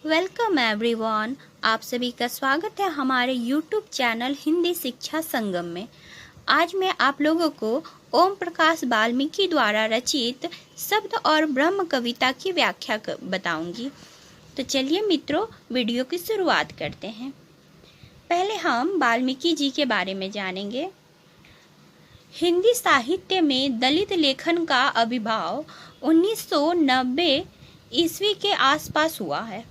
Welcome everyone. आप सभी का स्वागत है हमारे यूट्यूब चैनल हिंदी शिक्षा संगम में। आज मैं आप लोगों को ओम प्रकाश वाल्मीकि द्वारा रचित शब्द और ब्रह्म कविता की व्याख्या बताऊंगी। तो चलिए मित्रों, वीडियो की शुरुआत करते हैं। पहले हम वाल्मीकि जी के बारे में जानेंगे। हिंदी साहित्य में दलित लेखन का आविर्भाव 1990 ईस्वी के आसपास हुआ है।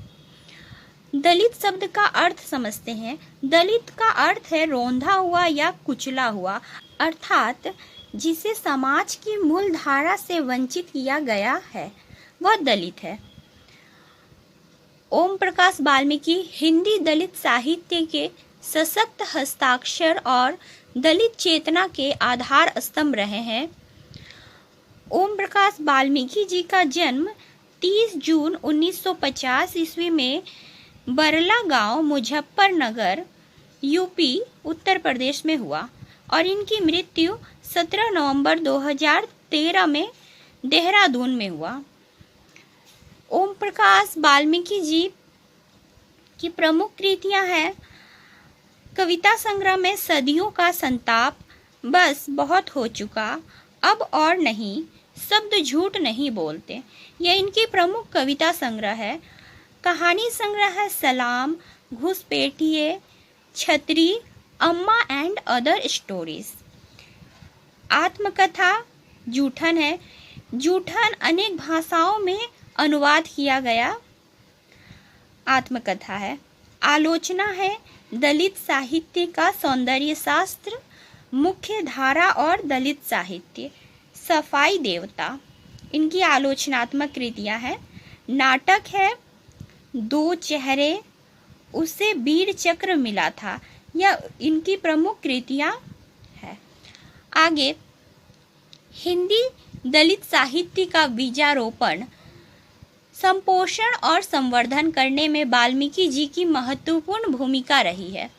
दलित शब्द का अर्थ समझते हैं। दलित का अर्थ है रौंदा हुआ या कुचला हुआ, अर्थात जिसे समाज की मूल धारा से वंचित किया गया है वह दलित है। ओम प्रकाश वाल्मीकि हिंदी दलित साहित्य के सशक्त हस्ताक्षर और दलित चेतना के आधार स्तंभ रहे हैं। ओम प्रकाश वाल्मीकि जी का जन्म 30 जून 1950 ईस्वी में बरला गांव, मुजफ्फरनगर, यूपी, उत्तर प्रदेश में हुआ और इनकी मृत्यु 17 नवंबर 2013 में देहरादून में हुआ। ओम प्रकाश वाल्मीकि जी की प्रमुख कृतियां हैं कविता संग्रह में सदियों का संताप, बस बहुत हो चुका, अब और नहीं, शब्द झूठ नहीं बोलते, यह इनकी प्रमुख कविता संग्रह है। कहानी संग्रह है सलाम, घुसपैठिए, छतरी, अम्मा एंड अदर स्टोरीज। आत्मकथा जूठन है। जूठन अनेक भाषाओं में अनुवाद किया गया आत्मकथा है। आलोचना है दलित साहित्य का सौंदर्य शास्त्र, मुख्य धारा और दलित साहित्य। सफाई देवता इनकी आलोचनात्मक कृतियां हैं। नाटक है दो चेहरे, उसे वीर चक्र मिला था, यह इनकी प्रमुख कृतियां है। आगे हिंदी दलित साहित्य का बीजारोपण, संपोषण और संवर्धन करने में वाल्मीकि जी की महत्वपूर्ण भूमिका रही है।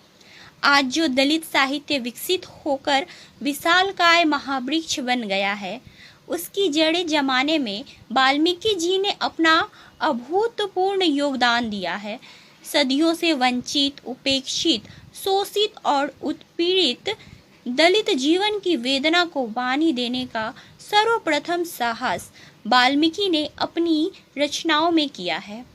आज जो दलित साहित्य विकसित होकर विशालकाय महावृक्ष बन गया है, उसकी जड़ें जमाने में वाल्मीकि जी ने अपना अभूतपूर्व योगदान दिया है। सदियों से वंचित, उपेक्षित, शोषित और उत्पीड़ित दलित जीवन की वेदना को वाणी देने का सर्वप्रथम साहस वाल्मीकि ने अपनी रचनाओं में किया है।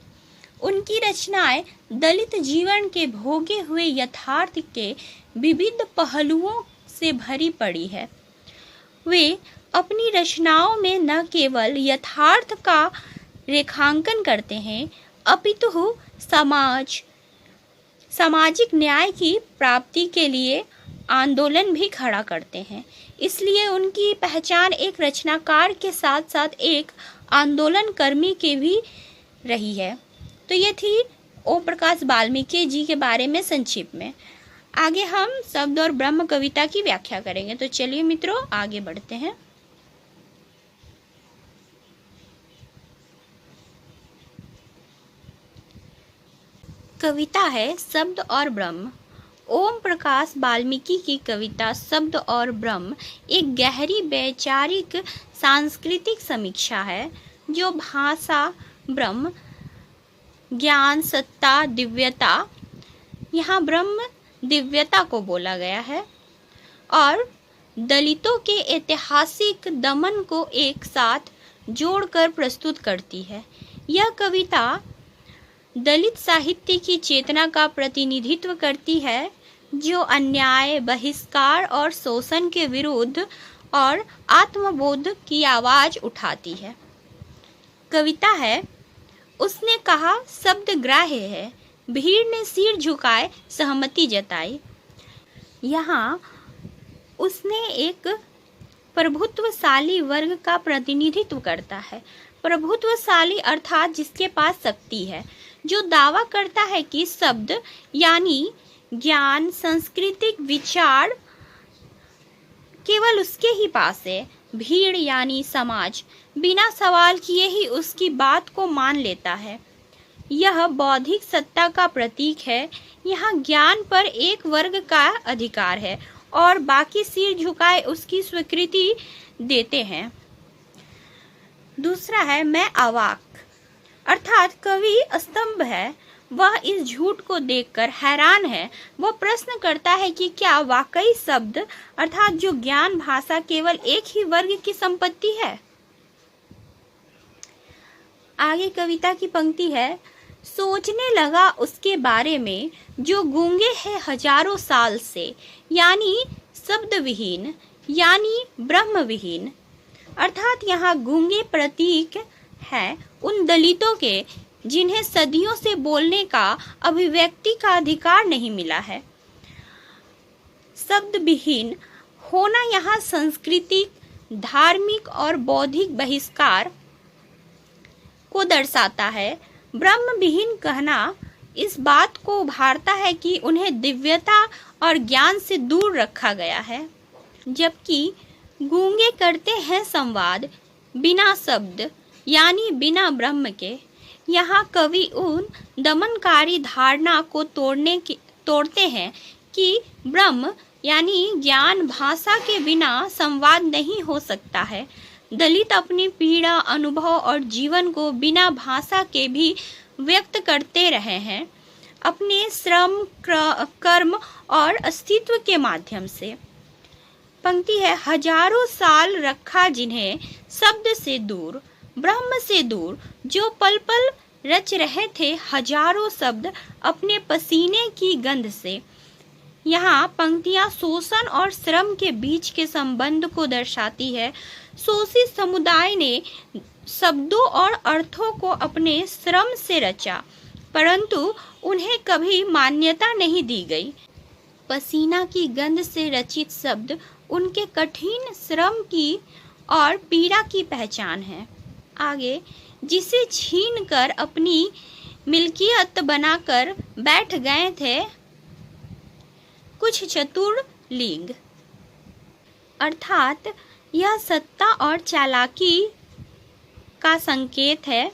उनकी रचनाएं दलित जीवन के भोगे हुए यथार्थ के विविध पहलुओं से भरी पड़ी है। वे अपनी रचनाओं में न केवल यथार्थ का रेखांकन करते हैं, अपितु सामाजिक न्याय की प्राप्ति के लिए आंदोलन भी खड़ा करते हैं। इसलिए उनकी पहचान एक रचनाकार के साथ साथ एक आंदोलन कर्मी के भी रही है। तो ये थी ओम प्रकाश वाल्मीकि जी के बारे में संक्षिप्त में। आगे हम शब्द और ब्रह्म कविता की व्याख्या करेंगे। तो चलिए मित्रों, आगे बढ़ते हैं। कविता है शब्द और ब्रह्म। ओम प्रकाश वाल्मीकि की कविता शब्द और ब्रह्म एक गहरी वैचारिक सांस्कृतिक समीक्षा है जो भाषा, ब्रह्म, ज्ञान, सत्ता, दिव्यता, यहाँ ब्रह्म दिव्यता को बोला गया है, और दलितों के ऐतिहासिक दमन को एक साथ जोड़कर प्रस्तुत करती है। यह कविता दलित साहित्य की चेतना का प्रतिनिधित्व करती है जो अन्याय, बहिष्कार और शोषण के विरुद्ध और आत्मबोध की आवाज उठाती है। कविता है उसने कहा शब्द ग्राह्य है, भीड़ ने सिर झुकाए सहमति जताई। यहाँ उसने एक प्रभुत्वशाली वर्ग का प्रतिनिधित्व करता है। प्रभुत्वशाली अर्थात जिसके पास शक्ति है, जो दावा करता है कि शब्द यानी ज्ञान, सांस्कृतिक विचार केवल उसके ही पास है। भीड़ यानी समाज बिना सवाल किए ही उसकी बात को मान लेता है। यह बौद्धिक सत्ता का प्रतीक है। यहाँ ज्ञान पर एक वर्ग का अधिकार है और बाकी सिर झुकाए उसकी स्वीकृति देते हैं। दूसरा है मैं अवाक, अर्थात कवि स्तंभ है, वह इस झूठ को देखकर हैरान है। वह प्रश्न करता है कि क्या वाकई शब्द अर्थात जो ज्ञान भाषा केवल एक ही वर्ग की संपत्ति है। आगे कविता की पंक्ति है, सोचने लगा उसके बारे में जो गूंगे हैं हजारों साल से, यानी शब्द विहीन, यानी ब्रह्म विहीन। अर्थात यहाँ गूंगे प्रतीक है उन दलितों के जिन्हें सदियों से बोलने का, अभिव्यक्ति का अधिकार नहीं मिला है। शब्द विहीन होना यहाँ सांस्कृतिक, धार्मिक और बौद्धिक बहिष्कार को दर्शाता है। ब्रह्म विहीन कहना इस बात को उभारता है कि उन्हें दिव्यता और ज्ञान से दूर रखा गया है, जबकि गूंगे करते हैं संवाद बिना शब्द, यानी बिना ब्रह्म के। यहाँ कवि उन दमनकारी धारणा को तोड़ते हैं कि ब्रह्म यानी ज्ञान भाषा के बिना संवाद नहीं हो सकता है। दलित अपनी पीड़ा, अनुभव और जीवन को बिना भाषा के भी व्यक्त करते रहे हैं, अपने श्रम, कर्म और अस्तित्व के माध्यम से। पंक्ति है, हजारों साल रखा जिन्हें शब्द से दूर, ब्रह्म से दूर, जो पल पल रच रहे थे हजारों शब्द अपने पसीने की गंध से। यहाँ पंक्तियां शोषण और श्रम के बीच के संबंध को दर्शाती है। शोषित समुदाय ने शब्दों और अर्थों को अपने श्रम से रचा, परंतु उन्हें कभी मान्यता नहीं दी गई। पसीना की गंध से रचित शब्द उनके कठिन श्रम की और पीड़ा की पहचान है। आगे, जिसे छीन कर अपनी मिल्कियत बनाकर बैठ गए थे कुछ चतुर लीग। अर्थात यह सत्ता और चालाकी का संकेत है।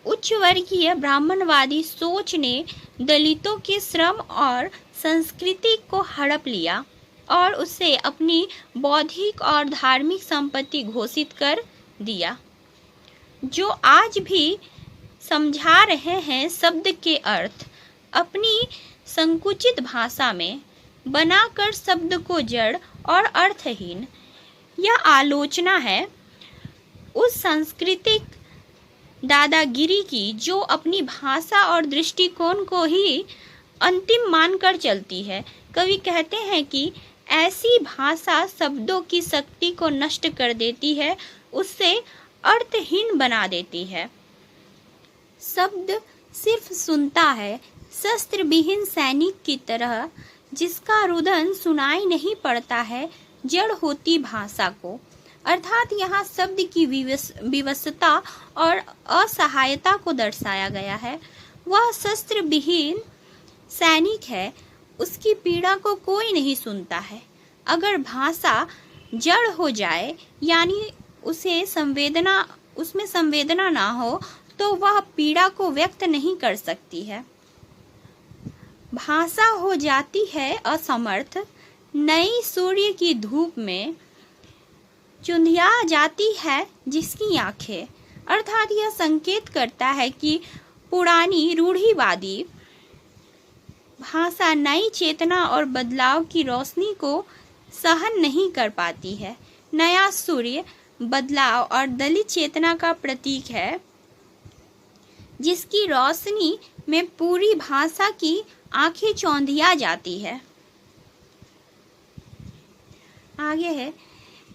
उच्च वर्गीय ब्राह्मणवादी सोच ने दलितों के श्रम और संस्कृति को हड़प लिया और उसे अपनी बौद्धिक और धार्मिक संपत्ति घोषित कर दिया। जो आज भी समझा रहे हैं शब्द के अर्थ अपनी संकुचित भाषा में, बनाकर शब्द को जड़ और अर्थहीन। यह आलोचना है उस सांस्कृतिक दादागिरी की जो अपनी भाषा और दृष्टिकोण को ही अंतिम मानकर चलती है। कवि कहते हैं कि ऐसी भाषा शब्दों की शक्ति को नष्ट कर देती है, उससे अर्थहीन बना देती है। शब्द सिर्फ सुनता है, शस्त्र विहीन सैनिक की तरह, जिसका रुदन सुनाई नहीं पड़ता है, जड़ होती भाषा को। अर्थात यहाँ शब्द की विवशता और असहायता को दर्शाया गया है। वह शस्त्र विहीन सैनिक है, उसकी पीड़ा को कोई नहीं सुनता है। अगर भाषा जड़ हो जाए, यानी उसमें संवेदना ना हो, तो वह पीड़ा को व्यक्त नहीं कर सकती है। भाषा हो जाती है असमर्थ, नई सूर्य की धूप में चुंधिया जाती है जिसकी आंखें। अर्थात यह संकेत करता है कि पुरानी रूढ़िवादी भाषा नई चेतना और बदलाव की रोशनी को सहन नहीं कर पाती है। नया सूर्य बदलाव और दलित चेतना का प्रतीक है, जिसकी रोशनी में पूरी भाषा की आंखें चौंधिया जाती है। आगे है,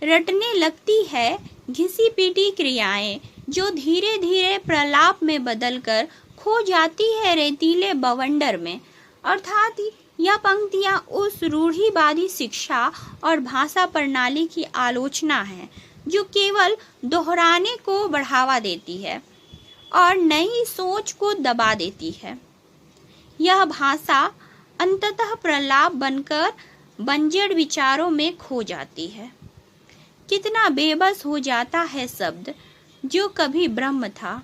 रटने लगती है घिसी पीटी क्रियाएं, जो धीरे धीरे प्रलाप में बदलकर खो जाती है रेतीले बवंडर में। अर्थात यह पंक्तियां उस रूढ़िवादी शिक्षा और भाषा प्रणाली की आलोचना है जो केवल दोहराने को बढ़ावा देती है और नई सोच को दबा देती है। यह भाषा अंततः प्रलाप बनकर बंजर विचारों में खो जाती है। कितना बेबस हो जाता है शब्द जो कभी ब्रह्म था।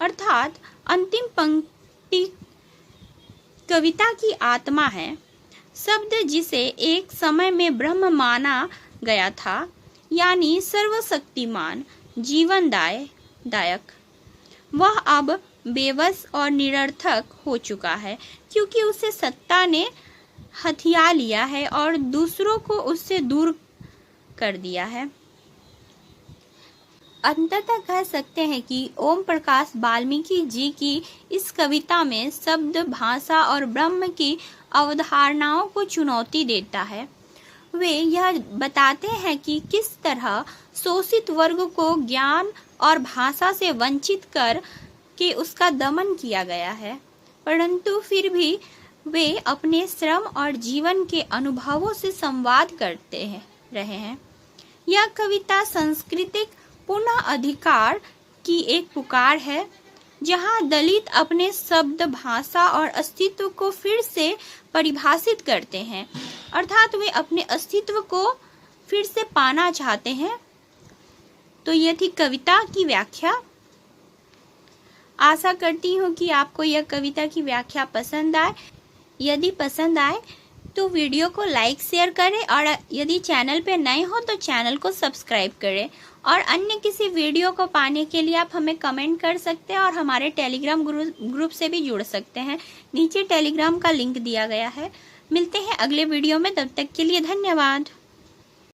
अर्थात अंतिम पंक्ति कविता की आत्मा है। शब्द जिसे एक समय में ब्रह्म माना गया था, यानी सर्वशक्तिमान, जीवनदायक, वह अब बेबस और निरर्थक हो चुका है, क्योंकि उसे सत्ता ने हथिया लिया है और दूसरों को उससे दूर कर दिया है। अंततः कह सकते हैं कि ओम प्रकाश वाल्मीकि जी की इस कविता में शब्द, भाषा और ब्रह्म की अवधारणाओं को चुनौती देता है। वे यह बताते हैं कि किस तरह शोषित वर्ग को ज्ञान और भाषा से वंचित कर के उसका दमन किया गया है, परंतु फिर भी वे अपने श्रम और जीवन के अनुभवों से संवाद करते रहे हैं। यह कविता सांस्कृतिक पुनः अधिकार की एक पुकार है, जहां दलित अपने शब्द, भाषा और अस्तित्व को फिर से परिभाषित करते हैं, अर्थात वे अपने अस्तित्व को फिर से पाना चाहते हैं। तो यह थी कविता की व्याख्या। आशा करती हूँ कि आपको यह कविता की व्याख्या पसंद आए। यदि पसंद आए तो वीडियो को लाइक, शेयर करें और यदि चैनल पे नए हो तो चैनल को सब्सक्राइब करें। और अन्य किसी वीडियो को पाने के लिए आप हमें कमेंट कर सकते हैं और हमारे टेलीग्राम ग्रुप से भी जुड़ सकते हैं। नीचे टेलीग्राम का लिंक दिया गया है। मिलते हैं अगले वीडियो में, तब तक के लिए धन्यवाद।